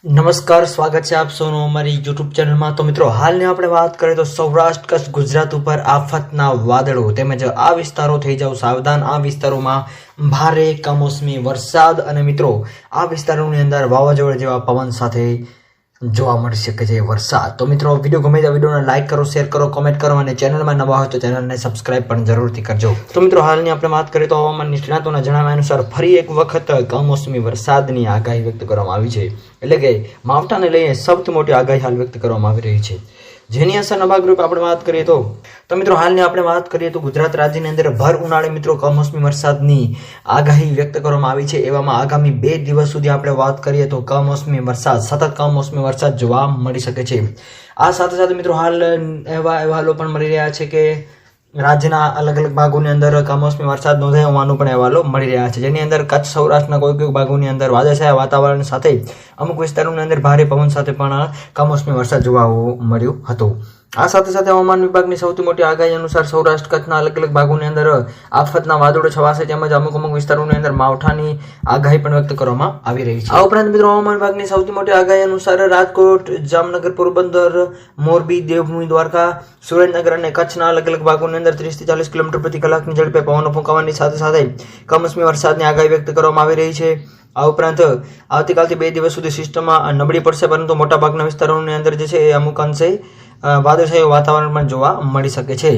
નમસ્કાર, સ્વાગત છે આપ સૌનું અમારી યુટ્યુબ ચેનલમાં। તો મિત્રો, હાલની આપણે વાત કરીએ તો સૌરાષ્ટ્ર કચ્છ ગુજરાત ઉપર આફતના વાદળો તેમજ આ વિસ્તારો થઈ જાવ સાવધાન। આ વિસ્તારોમાં ભારે કમોસમી વરસાદ અને મિત્રો આ વિસ્તારોની અંદર વાવાઝોડા જેવા પવન સાથે જોવા મળી શકે છે વરસાદ। તો મિત્રો, વિડીયો ગમે તો વિડીયોને લાઇક કરો, શેર કરો, કોમેન્ટ કરો અને ચેનલમાં નવા હોય તો ચેનલને સબસ્ક્રાઇબ પણ જરૂરથી કરજો। તો મિત્રો, હાલની આપણે વાત કરીએ તો હવામાન નિષ્ણાતોના જણાવ્યા અનુસાર ફરી એક વખત કમોસમી વરસાદની આગાહી વ્યક્ત કરવામાં આવી છે। એટલે કે માવઠાને લઈને સૌથી મોટી આગાહી હાલ વ્યક્ત કરવામાં આવી રહી છે, જેની અસરના ભાગરૂપે આપણે વાત કરીએ તો મિત્રો હાલની આપણે વાત કરીએ તો ગુજરાત રાજ્યની અંદર ભર ઉનાળે મિત્રો કમોસમી વરસાદની આગાહી વ્યક્ત કરવામાં આવી છે। એવામાં આગામી 2 દિવસ સુધી આપણે વાત કરીએ તો કમોસમી વરસાદ, સતત કમોસમી વરસાદ જોવા મળી શકે છે। આ સાથે સાથે મિત્રો હાલ એવા અહેવાલો પણ મળી રહ્યા છે કે રાજ્યના અલગ અલગ ભાગોની અંદર કમોસમી વરસાદ નોંધાયો હોવાનું પણ અહેવાલો મળી રહ્યા છે, જેની અંદર કચ્છ સૌરાષ્ટ્રના કોઈ ભાગોની અંદર વાદળછાયા વાતાવરણ સાથે અમુક વિસ્તારોની અંદર ભારે પવન સાથે પણ કમોસમી વરસાદ જોવા મળ્યું હતું। આ સાથે સાથે હવામાન વિભાગની સૌથી મોટી આગાહી અનુસાર સૌરાષ્ટ્ર કચ્છના અલગ અલગ ભાગોની અંદર આફતના વાદળો છવાશે, તેમજ અમુક વિસ્તારોની અંદર માવઠાની આગાહી પણ વ્યક્ત કરવામાં આવી રહી છે। આ ઉપરાંત મિત્રો હવામાન વિભાગની સૌથી મોટી આગાહી અનુસાર રાજકોટ, જામનગર, પોરબંદર, મોરબી, દેવભૂમિ, દ્વારકા, સુરેન્દ્રનગર અને કચ્છના અલગ અલગ ભાગોની અંદર 30 થી 40 કિલોમીટર પ્રતિ કલાકની ઝડપે પવનો ફૂંકાવાની સાથે સાથે કમોસમી વરસાદની આગાહી વ્યક્ત કરવામાં આવી રહી છે। આ ઉપરાંત આવતીકાલથી 2 દિવસ સુધી સિસ્ટમમાં નબળી પડશે, પરંતુ મોટાભાગના વિસ્તારોની અંદર જે છે એ અમુક અંશે વાદળછાયું વાતાવરણ પણ જોવા મળી શકે છે।